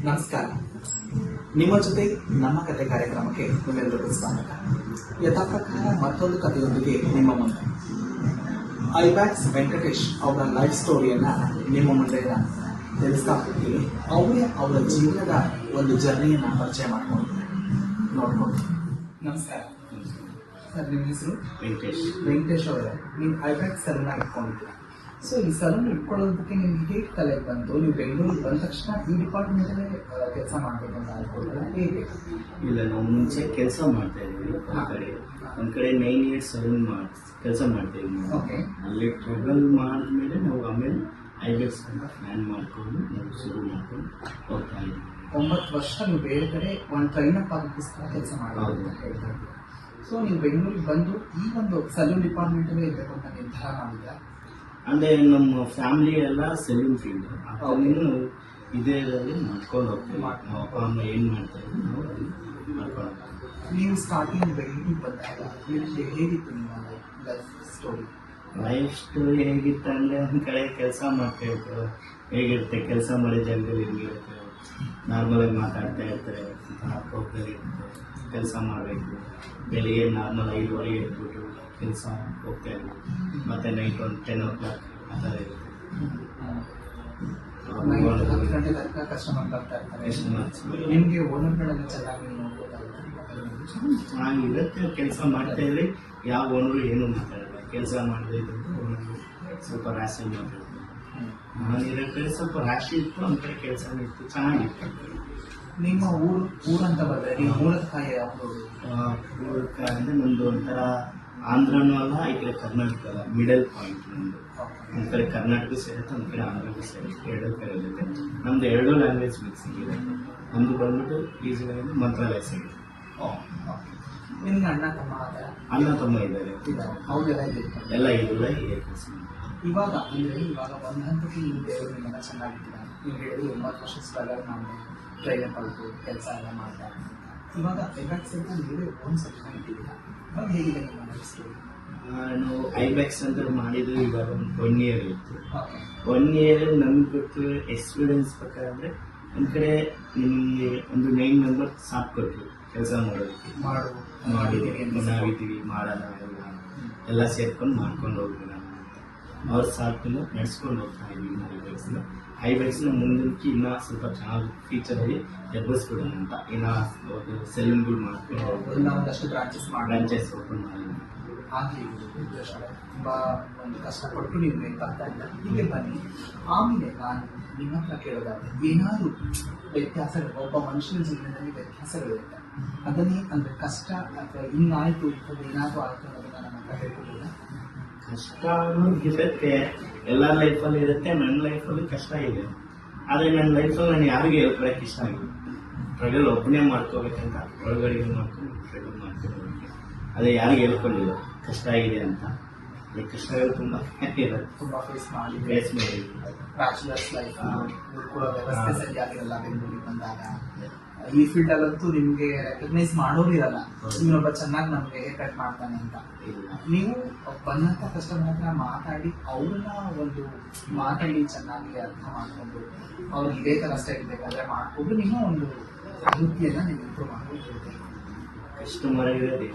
ನಮಸ್ಕಾರ. ನಿಮ್ಮ ಜೊತೆ ನಮ್ಮ ಕತೆ ಕಾರ್ಯಕ್ರಮಕ್ಕೆ ನಿಮ್ಮೆಲ್ಲರಿಗೂ ಸ್ವಾಗತ. ಯಥಾ ಪ್ರಕಾರ ಮತ್ತೊಂದು ಕಥೆಯೊಂದಿಗೆ ನಿಮ್ಮ ಮುಂದೆ ಐಬ್ಯಾಕ್ಸ್ ವೆಂಕಟೇಶ್ ಅವರ ಲೈಫ್ ಸ್ಟೋರಿಯನ್ನ ನಿಮ್ಮ ಮುಂದೆ ನಾನು ತಿಳಿಸ್ತಾ ಹೋಗ್ತೀನಿ. ಅವರೇ ಅವರ ಜೀವನದ ಒಂದು ಜರ್ನಿಯನ್ನ ಪರಿಚಯ ಮಾಡ್ಕೊಂಡಿದ್ದಾರೆ, ನೋಡ್ಕೊಂಡು. ನಮಸ್ಕಾರ ಸರ್, ನಿಮ್ಮ ಹೆಸರು? ವೆಂಕಟೇಶ್ ಅವರೇ, ನೀವು ಐಬ್ಯಾಕ್ಸ್ ಸಲೂನ್ ಇಟ್ಕೊಂಡಿದ್ದೀರಾ. ಸೊ ಈ ಸಲೂನ್ ಇಟ್ಕೊಳ್ಳೋದಕ್ಕೆ ನಿಮ್ಗೆ ಹೇಗೆ ತಲೆ ಬಂತು? ನೀವು ಬೆಂಗಳೂರಿಗೆ ಬಂದ ತಕ್ಷಣ ಈ ಡಿಪಾರ್ಟ್ಮೆಂಟಲ್ಲೇ ಕೆಲಸ ಮಾಡಬೇಕು ಅಂತ ಅನ್ಕೊಂಡ್ರೆ ಹೇಗೆ? ಇಲ್ಲ, ನಾವು ಮುಂಚೆ ಕೆಲಸ ಮಾಡ್ತಾ ಇದ್ವಿ ಒಂದ್ ಕಡೆ 9 years ಸಲೂನ್ ಕೆಲಸ ಮಾಡ್ತಾ ಇದ್ವಿ. ಅಲ್ಲಿ ಟ್ರಬಲ್ ಮಾಡಿದ್ಮೇಲೆ ನಾವು ಆಮೇಲೆ ಐಬ್ಯಾಕ್ಸ್ ಅಂತ ಪ್ಲಾನ್ ಮಾಡ್ಕೊಂಡು ನಾವು ಶುರು ಮಾಡ್ಕೊಂಡು ಹೋಗ್ತಾ ಇದ್ವಿ. 9 ವರ್ಷ ನೀವು ಬೇರೆ ಕಡೆ ಒಂದು ಟ್ರೈನಪ್ ಆಗಿಸ್ತಾ ಕೆಲಸ ಮಾಡೋದು. ಸೊ ನೀವು ಬೆಂಗಳೂರಿಗೆ ಬಂದು ಈ ಒಂದು ಸಲೂನ್ ಡಿಪಾರ್ಟ್ಮೆಂಟಲ್ಲೇ ಇರಬೇಕು ಅಂತ ನಿರ್ಧಾರ ಮಾಡಿದ್ರೆ? ಅಂದ್ರೆ ನಮ್ಮ ಫ್ಯಾಮಿಲಿ ಎಲ್ಲ ಸಲೂನ್ ಫೀಲ್ಡ್ ಅದನ್ನು ಇದೇ ಮಾಡ್ಕೊಂಡು ಹೋಗ್ತೀವಿ. ನಾವು ಅಪ್ಪ ಅಮ್ಮ ಏನು ಮಾಡ್ತಾ ಇದ್ವಿ ನಾವು ಅಲ್ಲಿ ಮಾಡ್ಕೊಂಡು ಹೋಗ್ತೀವಿ. ನೀವು ಸ್ಟಾರ್ಟಿಂಗ್ ಬೆಂಗಳೂರಿಗೆ ಬಂದಾಗ ನಿಮಗೆ ಹೇಗಿತ್ತು ನಿಮ್ಮ ಲೈಫ್ ಸ್ಟೋರಿ? ಲೈಫ್ ಸ್ಟೋರಿ ಹೇಗಿತ್ತು ಅಂದರೆ ಒಂದು ಕಡೆ ಕೆಲಸ ಮಾಡ್ತಾ ಇರ್ತಾರೆ, ಹೇಗಿರುತ್ತೆ ಕೆಲಸ ಮಾಡೋ ಜಾಗದಲ್ಲಿ ಹೆಂಗಿರುತ್ತೆ, ನಾರ್ಮಲಾಗಿ ಮಾತಾಡ್ತಾ ಇರ್ತಾರೆ, ಹೋಗ್ತಾರೆ ಕೆಲಸ ಮಾಡಬೇಕು. ಬೆಳಿಗ್ಗೆ ನಾರ್ಮಲ್ 5 ಎದ್ಬಿಟ್ಟು ಕೆಲಸ ಹೋಗ್ತಾ ಇದ್ವಿ. ಮತ್ತೆ ನೈಟ್ ಒಂದು 10 o'clock ಆ ಥರ ಇರುತ್ತೆ. ಕಸ್ಟಮರ್ ಬರ್ತಾ ಇರ್ತಾರೆ. ನಿಮಗೆ ಓನರ್ಗಳೆಲ್ಲ ಚೆನ್ನಾಗಿ ಚೆನ್ನಾಗಿರುತ್ತೆ. ಕೆಲಸ ಮಾಡ್ತಾ ಇದ್ರೆ ಯಾವ ಓನರು ಏನು ಮಾತಾಡಲ್ಲ. ಕೆಲಸ ಮಾಡದೇ ಇದ್ದಂತೆ ಓನರು ಸ್ವಲ್ಪ ರ್ಯಾಶ್ ಮಾತಾಡ್ತಾರೆ. ನಾನಿರೋ ಕಡೆ ಸ್ವಲ್ಪ ರ್ಯಾಶ್ ಇತ್ತು, ಒಂದು ಕಡೆ ಕೆಲಸ ಇತ್ತು, ಚೆನ್ನಾಗಿತ್ತು. ನಿಮ್ಮ ಊರಂತ ಬಂದರೆ ನೀವು ಮೂಲತಃ ಯಾವುದು? ಊರಕ್ಕೆ ಅಂದರೆ ನಮ್ಮದು ಒಂಥರ ಆಂಧ್ರನೂ ಅಲ್ಲ, ಈ ಕಡೆ ಕರ್ನಾಟಕ ಅಲ್ಲ, ಮಿಡಲ್ ಪಾಯಿಂಟ್ ನಮ್ಮದು. ಒಂದು ಕಡೆ ಕರ್ನಾಟಕ ಸೇರುತ್ತೆ, ಒಂದು ಕಡೆ ಆಂಧ್ರಕ್ಕೂ ಸೇರುತ್ತೆ, ಎರಡು ಕಡೆ ಇರುತ್ತೆ. ನಮ್ಮದು 2 ಲ್ಯಾಂಗ್ವೇಜ್ ಮಿಕ್ಸಿಂಗ್ ಇದೆ. ನಮ್ಮದು ಬಂದ್ಬಿಟ್ಟು ಈಜಿಯಾಗಿ ಮಂತ್ರಾಲಯ ಸೈಡ್. ನಿಮ್ಗೆ ಅಣ್ಣ ತಮ್ಮ ಇದ್ದಾರೆ. ಅವರೆಲ್ಲ ಎಲ್ಲ ಇಲ್ಲ ಕೆಲಸ. ಇವಾಗ ಒಂದು ಹಂತಕ್ಕೆ ನೀವು ದೇವರು ನಿಮ್ಮೆಲ್ಲ ಚೆನ್ನಾಗಿದ್ದೀರ. ನೀವು ಹೇಳಿದ್ರು 9 ವರ್ಷ ಸ್ಟ್ರಗಲ್ ಮಾಡಿ ಟ್ರೈನಪ್ ಆಯಿತು, ಕೆಲಸ ಎಲ್ಲ ಮಾಡ್ತಾ ಇವಾಗ ಐಬ್ಯಾಕ್ಸ್ ಅಂತ ನೀವೇ ಒಂದು ಸೆಕ್ಷನ್ ಇಟ್ಟಿದ್ದೀರಾ. ಇವಾಗ ಹೇಗಿದೆ ನಿಮ್ಮ ಲೈಫ್ ಸ್ಟೋರಿ? ನಾನು ಐಬ್ಯಾಕ್ಸ್ ಅಂತ ಮಾಡಿದ್ದು ಇವಾಗ ಒಂದು 1 year ಇತ್ತು. 1 year ನಮ್ಗೆ ಗೊತ್ತು ಎಕ್ಸ್ಪೀರಿಯನ್ಸ್ ಪ್ರಕಾರ ಅಂದರೆ ಒಂದು ಕಡೆ ನಿಮಗೆ ಒಂದು 9 members ಸಾಕು ಕೊಟ್ಟರು ಕೆಲಸ ಮಾಡೋದಕ್ಕೆ. ನಾವಿದ್ದೀವಿ ಮಾಡೋಣ ಎಲ್ಲ ಸೇರ್ಕೊಂಡು ಮಾಡ್ಕೊಂಡು ಹೋಗ್ತೀವಿ ಅಂತ ಅವ್ರ ಸಾಕನ್ನು ನಡೆಸ್ಕೊಂಡು ಹೋಗ್ತಾ ಇದ್ದೀವಿ. ಐಬ್ಯಾಕ್ಸ್ನ ಮುಂದಕ್ಕೆ ಇನ್ನೂ ಸ್ವಲ್ಪ ಚೆನ್ನಾಗಿ ಫೀಚರಾಗಿ ಎಬ್ಬರಿಸ್ಬಿಡೋಣ ಅಂತ ಇನ್ನೂ ಸೆಲೂನ್ಗಳು ಮಾಡ್ಕೊಂಡು ಒಂದಷ್ಟು ಬ್ರಾಂಚಸ್ ಓಪನ್ ಮಾಡಿದ್ವಿ. ಆಗಲಿ ತುಂಬ ಒಂದು ಕಷ್ಟಪಟ್ಟು ನೀವು ಬರ್ತಾ ಇಲ್ಲ, ಹೀಗೆ ಬನ್ನಿ. ಆಮೇಲೆ ನಾನು ನಿಮ್ಮ ಹತ್ರ ಕೇಳೋದಾದ್ರೆ ಏನಾದರೂ ವ್ಯತ್ಯಾಸಗಳು ಒಬ್ಬ ಮನುಷ್ಯನ ಜೀವನದಲ್ಲಿ ವ್ಯತ್ಯಾಸಗಳಿರುತ್ತೆ, ಅದನ್ನೇ ಅಂದರೆ ಕಷ್ಟ ಅಥವಾ ಹಿಂಗಾಯಿತು ಏನಾದರೂ ಆಯಿತು ಅನ್ನೋದನ್ನ ನನ್ನ ಹತ್ರ ಹೇಳ್ಕೊಟ್ಟಿಲ್ಲ. ಕಷ್ಟ ಇರುತ್ತೆ, ಎಲ್ಲ ಲೈಫಲ್ಲಿ ಇರುತ್ತೆ. ನನ್ನ ಲೈಫಲ್ಲಿ ಕಷ್ಟ ಇದೆ, ಆದರೆ ನನ್ನ ಲೈಫಲ್ಲಿ ನಾನು ಯಾರಿಗೂ ಹೇಳ್ಕೊಳಕ್ಕೆ ಇಷ್ಟ ಆಗಿಲ್ಲ. ಸ್ಟ್ರಗಲ್ ಒಬ್ಬನೇ ಮಾಡ್ಕೋಬೇಕಂತ ಒಳಗಡೆ ಮಾಡ್ಕೊಂಡು ಸ್ಟ್ರಗಲ್ ಮಾಡ್ಕೋಬೇಕು. ಅದೇ ಯಾರಿಗೆ ಹೇಳ್ಕೊಂಡಿಲ್ಲ ಕಷ್ಟ ಆಗಿದೆ ಅಂತ. ಕಷ್ಟಗಳು ತುಂಬ ಫೇಸ್ ಮಾಡಿ ಬ್ಯಾಚುಲರ್ಸ್ ಲೈಫ್ ಕೂಡ ವ್ಯವಸ್ಥೆ ಸರಿಯಾಗಿರಲ್ಲ. ಬೆಂಗಳೂರಿಗೆ ಬಂದಾಗ ಈ ಫೀಲ್ಡಲ್ಲಂತೂ ನಿಮಗೆ ರೆಕಗ್ನೈಸ್ ಮಾಡೋರು ಇರಲ್ಲ, ಇನ್ನೊಬ್ಬ ಚೆನ್ನಾಗಿ ನಮಗೆ ಹೇರ್ ಕಟ್ ಮಾಡ್ತಾನೆ ಅಂತ. ನೀವು ಬಂದಂಥ ಕಸ್ಟಮರ್ ಹತ್ರ ಮಾತಾಡಿ ಅವ್ರನ್ನ ಒಂದು ಮಾತಾಡಿ ಚೆನ್ನಾಗಿ ಅರ್ಥ ಮಾಡಿಕೊಂಡು ಅವ್ರಿಗೆ ಇದೇ ಥರ ಸ್ಟೈಲ್ ಬೇಕಾದ್ರೆ ಮಾಡಿಕೊಂಡು ನಿಮ್ಮ ಒಂದು ವೃತ್ತಿಯನ್ನು ನೀವು ಇಂಪ್ರೂವ್ ಮಾಡ್ಕೊಂಡು ಕಸ್ಟಮರ್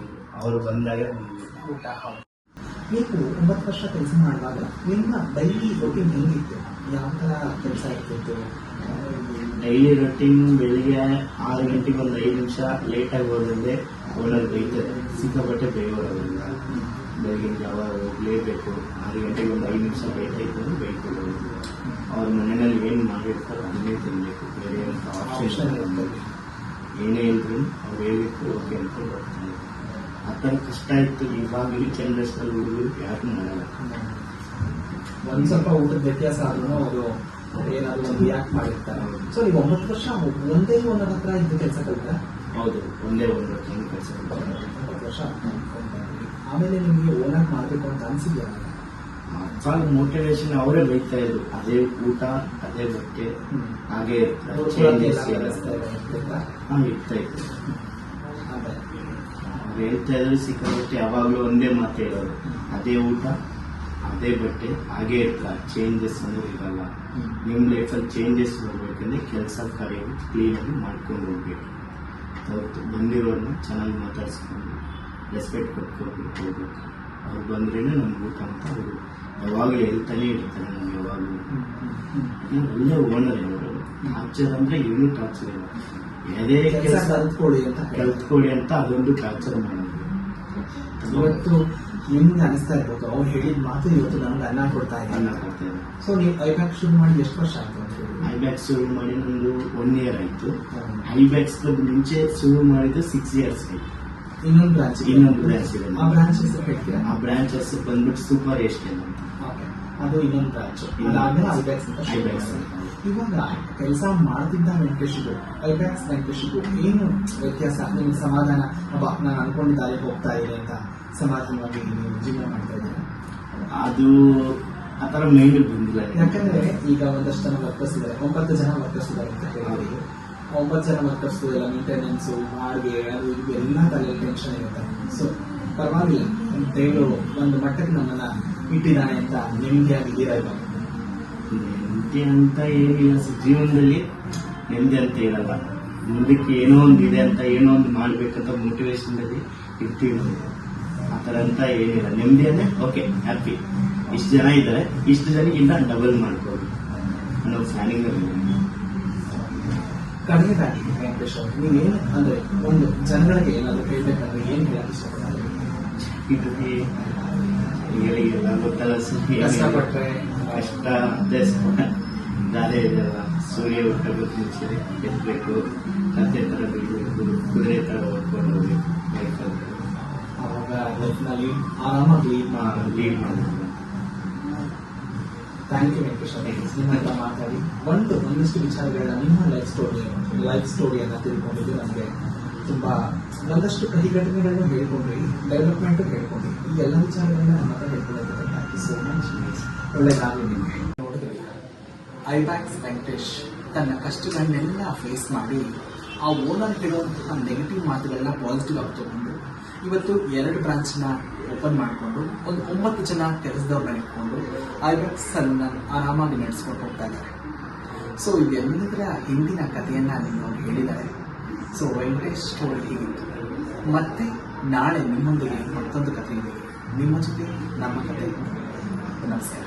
ಅವರು ಬಂದಾಗ ಊಟ. ಹೌದು, ನೀವು 9 ವರ್ಷ ಕೆಲಸ ಮಾಡುವಾಗ ನಿಮ್ಮ ಡೈಲಿ ರೊಟೀನ್ ಹೆಂಗಿತ್ತು? ಯಾವ ಥರ ಕೆಲಸ ಇರ್ತಿತ್ತು? ಡೈಲಿ ರೊಟೀನ್ ಬೆಳಿಗ್ಗೆ 6 ಗಂಟೆಗೆ ಒಂದು 5 ನಿಮಿಷ ಲೇಟಾಗಿ ಹೋದಂಗೆ ಓನರ್ ಬೈತಾರೆ, ಸಿಕ್ಕಾಪಟ್ಟೆ ಬೇಯೋರಲ್ಲ. ಬೆಳಗಿನ ಜಾವ ಹೋಗಲೇಬೇಕು. 6 ಗಂಟೆಗೆ ಒಂದು 5 ನಿಮಿಷ ಲೇಟ್ ಆಯಿತು ಅಂದರೆ ಬೈಕೊಡೋದು. ಅವ್ರ ಮನೆಯಲ್ಲಿ ಏನು ಮಾಡಿರ್ತಾರೆ ಅದನ್ನೇ ತಿನ್ನಬೇಕು, ಬೇರೆ ಅಂತ ಆಪ್ಷನ್ ಇರ್ತದೆ. ಏನೇ ಇದ್ರು ಅವ್ರು ಹೇಳಿತ್ತು ಓಕೆ ಅಂದ್ಕೊಂಡು ಹೋಗ್ತಾರೆ. ಆ ಥರ ಕಷ್ಟ ಇತ್ತು. ಇವಾಗ ಜನರೇಷನಲ್ಲಿ ಹುಡುಗರು ಯಾರು ಮಾಡಲ್ಲ. ಒಂದು ಸ್ವಲ್ಪ ಊಟದ ವ್ಯತ್ಯಾಸ ಆದ್ರೂ ಅವರು ಏನಾದರೂ ಒಂದು ರಿಯಾಕ್ಟ್ ಮಾಡಿರ್ತಾರೆ. ಸೊ ನೀವು 9 ವರ್ಷ ಒಂದೇ ಓನರ್ ಹತ್ರ ಇದ್ದು ಕೆಲಸ ಕಲಿತ? ಹೌದು, ಒಂದೇ ಒಂದು ಕೆಲಸ 9 ವರ್ಷ. ಆಮೇಲೆ ನಿಮಗೆ ಓನರ್ ಮಾಡಬೇಕು ಅಂತ ಅನಿಸಿದ್ಯಾ? ಸಾಕು ಮೋಟಿವೇಶನ್ ಅವರೇ ಬೈತಾ ಇದ್ರು, ಅದೇ ಊಟ ಅದೇ ಬಟ್ಟೆ ಹಾಗೆ ಇರ್ತಾ ಇತ್ತು. ಹೇಳ್ತಾ ಇದ್ರು ಸಿಕ್ಕಾಪಟ್ಟೆ ಯಾವಾಗಲೂ ಒಂದೇ ಮಾತು ಹೇಳೋರು, ಅದೇ ಊಟ ಅದೇ ಬಟ್ಟೆ ಹಾಗೆ ಇರ್ತಾ ಚೇಂಜಸ್ ಅನ್ನೋದು ಇರಲ್ಲ. ನಿಮ್ಮ ಲೈಫಲ್ಲಿ ಚೇಂಜಸ್ ಬರಬೇಕಂದ್ರೆ ಕೆಲಸ ಕಾರ್ಯಗಳು ಕ್ಲೀನಾಗಿ ಮಾಡ್ಕೊಂಡು ಹೋಗ್ಬೇಕು. ಹೊರತು ಬಂದಿರೋರನ್ನ ಚೆನ್ನಾಗಿ ಮಾತಾಡಿಸ್ಕೊಂಡು ರೆಸ್ಪೆಕ್ಟ್ ಕೊಟ್ಕೊಂಡು ಹೋಗ್ಬೇಕು. ಅವ್ರು ಬಂದ್ರೇ ನಮ್ಗೆ ಊಟ ಅಂತ ಅವರು ಯಾವಾಗಲೂ ಹೇಳ್ತಾನೆ ಇರ್ತಾರೆ. ನಮ್ಗೆ ಯಾವಾಗಲೂ ಒಳ್ಳೆ ಓನರ್ ಅವರು. ಟಾರ್ಚರ್ ಅಂದರೆ ಏನೂ ಟಾರ್ಚರ್ ಇಲ್ಲ. ಯಾವುದೇ ಕೆಲಸ ಕಲ್ತ್ಕೊಳ್ಳಿ ಅಂತ ಅದೊಂದು ಟಾರ್ಚರ್ ಮಾಡೋದು. ಇವತ್ತು ನಿಮ್ಗೆ ಅನಿಸ್ತಾ ಇರ್ಬೋದು ಅವ್ರು ಹೇಳಿದ ಮಾತು ಇವತ್ತು ನಮ್ಗೆ ಅನ್ನ ಕೊಡ್ತಾ ಇದೆ. ಸೊ ನೀವು ಐಬ್ಯಾಕ್ ಶುರು ಮಾಡಿ ಎಷ್ಟು ವರ್ಷ ಆಯ್ತು ಅಂತ ಹೇಳಿ? ಐಬ್ಯಾಕ್ ಶುರು ಮಾಡಿ ನಂದು 1 year ಆಯ್ತು. ಐಬ್ಯಾಕ್ಸ್ ಮುಂಚೆ ಶುರು ಮಾಡಿದ್ದು 6 years ಆಯ್ತು. ಇನ್ನೊಂದು ಬ್ರಾಂಚ್ ಇದೆ. ಆ ಬ್ರಾಂಚ್ ಹೆಸರು ಹೇಳ್ತೀರಾ? ಆ ಬ್ರಾಂಚ್ ಹೆಸರು ಬಂದ್ಬಿಟ್ಟು ಸೂಪರ್ ಎಸ್ಟೇಟ್ ಅಂತ. ಅದು ಇನ್ನೊಂದು ಬ್ರಾಂಚ್. ಅದಾದ್ಮೇಲೆ ಐಬ್ಯಾಕ್ಸ್ ಅಂತ ಐಬ್ಯಾಕ್ಸ್. ಇವಾಗ ಕೆಲಸ ಮಾಡ್ತಿದ್ದ ವೆಂಕಟೇಶ್ಗೂ ಐಬ್ಯಾಕ್ಸ್ ವೆಂಕಟೇಶ್ಗೂ ಏನು ವ್ಯತ್ಯಾಸ? ನಿಮ್ಗೆ ಸಮಾಧಾನ, ನಾನು ಅನ್ಕೊಂಡಿದ್ದ ದಾರಿಗೆ ಹೋಗ್ತಾ ಇದೆ ಅಂತ ಸಮಾಧಾನವಾಗಿ ನೀವು ಜೀವನ ಮಾಡ್ತಾ ಇದ್ದೀರಾ? ಅದು ಆ ಥರ ಮೈಂಡ್ ಬಂದಿಲ್ಲ. ಯಾಕಂದ್ರೆ ಈಗ ಒಂದಷ್ಟು ಜನ ವರ್ಕರ್ಸ್ ಇದ್ದಾರೆ, 9 ಜನ ವರ್ಕರ್ಸ್ ಇದ್ದಾರೆ ಅಂತ ಹೇಳಿದ್ರು. 9 ಜನ ವರ್ಕರ್ಸ್ ಎಲ್ಲ ಮೇಂಟೆನೆನ್ಸು, ಬಾಡಿಗೆ, ಅದು ಇದು ಎಲ್ಲ ತಲೆಯಲ್ಲಿ ಟೆನ್ಷನ್ ಇರುತ್ತೆ. ಸೊ ಪರವಾಗಿಲ್ಲ, ದೇವರು ಒಂದು ಮಟ್ಟಕ್ಕೆ ನಮ್ಮನ್ನ ಇಟ್ಟಿದ್ದಾನೆ ಅಂತ ನೆಮ್ಮದಿಯಾಗಿದ್ದೀರಾ? ಇವಾಗ ನೆಮ್ಮದಿ ಅಂತ ಏನಿಲ್ಲ ಜೀವನದಲ್ಲಿ. ನೆಮ್ಮದಿ ಅಂತ ಇರಲ್ಲ. ಮುಂದಕ್ಕೆ ಏನೋ ಒಂದು ಇದೆ ಅಂತ, ಏನೋ ಒಂದು ಮಾಡ್ಬೇಕಂತ ಮೋಟಿವೇಶನ್ದಲ್ಲಿ ಇರ್ತೀವಿ ನಾವು. ಆ ಥರ ಅಂತ ಏನಿಲ್ಲ. ನೆಮ್ಮದಿ ಅಂದರೆ ಓಕೆ, ಹ್ಯಾಪಿ. ಇಷ್ಟು ಜನ ಇದ್ದಾರೆ, ಇಷ್ಟು ಜನಕ್ಕಿಂತ ಡಬಲ್ ಮಾಡ್ಕೋದು ಅನ್ನೋ ಪ್ಲಾನಿಂಗ್. ಕಡೆಯದಾಗಿ ವೆಂಕಟೇಶ್ ಅವರು, ನೀವೇನು ಅಂದ್ರೆ ಒಂದು ಜನಗಳಿಗೆ ಏನಾದರೂ ಹೇಳ್ಬೇಕಂದ್ರೆ ಏನು ಹೇಳಕ್ಕೆ ಇಷ್ಟಪಡ್ತಾರೆ? ಎಲ್ಲ ಗೊತ್ತಲ್ಲ ಸರ್, ಕಷ್ಟಪಟ್ಟರೆ ಕಷ್ಟ ಅದೇ ಗಾದೆ ಇದೆಯಲ್ಲ, ಸೂರ್ಯ ಹುಟ್ಟಬೇಕು ಮುಂಚೆ ಎತ್ತಬೇಕು, ಕತ್ತೆ ಥರ ಬಿಡಬೇಕು, ಕುದುರೆ ಥರ ಓದ್ಕೊಂಡು ಹೋಗ್ಬೇಕು ಲೈಫಲ್ಲಿ. ಅವಾಗ ಲೈಫ್ನಲ್ಲಿ ಆರಾಮಾಗಿ ಲೀಡ್ ಮಾಡಬೇಕು. ಥ್ಯಾಂಕ್ ಯು ವೆಂಕಟೇಶ್ ಅವರೇ, ನಿಮ್ಮ ಹತ್ರ ಮಾತಾಡಿ ಒಂದಿಷ್ಟು ವಿಚಾರಗಳನ್ನ ನಿಮ್ಮ ಲೈಫ್ ಸ್ಟೋರಿಯನ್ನು ತಿಳ್ಕೊಂಡಿದ್ದು ನಮಗೆ ತುಂಬಾ ಒಂದಷ್ಟು ಕಹಿ ಘಟನೆಗಳನ್ನು ಹೇಳ್ಕೊಂಡ್ರಿ, ಡೆವಲಪ್ಮೆಂಟ್ ಹೇಳ್ಕೊಂಡ್ರಿ. ಈ ಎಲ್ಲ ವಿಚಾರಗಳನ್ನ ನಮ್ಮ ಹತ್ರ ಹೇಳ್ಕೊಳ್ಳೋದಕ್ಕೆ ಥ್ಯಾಂಕ್ ಯು ಸೋ ಮಚ್. ಒಳ್ಳೆದಾಗಲಿ ನಿಮಗೆ. ನೋಡಿದ್ರೆ ಐಬ್ಯಾಕ್ಸ್ ವೆಂಕಟೇಶ್ ತನ್ನ ಕಷ್ಟಗಳನ್ನೆಲ್ಲ ಫೇಸ್ ಮಾಡಿ ಆ ಓನರ್ ಹೇಳುವಂತಹ ನೆಗೆಟಿವ್ ಮಾತುಗಳನ್ನ ಪಾಸಿಟಿವ್ ಆಗಿ ತಗೊಂಡು ಇವತ್ತು 2 ಬ್ರಾಂಚ್ನ ಓಪನ್ ಮಾಡಿಕೊಂಡು ಒಂದು 9 ಜನ ಕೆಲಸದವ್ರನ್ನ ಇಟ್ಕೊಂಡು ಐಬ್ಯಾಕ್ಸ್ ಅನ್ನು ಆರಾಮಾಗಿ ನಡೆಸ್ಕೊಂಡು ಹೋಗ್ತಾ ಇದ್ದಾರೆ. ಸೊ ಇದೆಲ್ಲದರ ಹಿಂದಿನ ಕಥೆಯನ್ನು ನಿಮ್ಮವ್ರು ಹೇಳಿದ್ದಾರೆ. ಸೊ ವೆಂಕಟೇಶ್ ಸ್ಟೋರಿ ಹೀಗಿತ್ತು. ಮತ್ತೆ ನಾಳೆ ನಿಮ್ಮೊಂದಿಗೆ ಮತ್ತೊಂದು ಕಥೆಯೊಂದಿಗೆ ನಿಮ್ಮ ಜೊತೆ ನಮ್ಮ ಕಥೆ. ನಮಸ್ಕಾರ.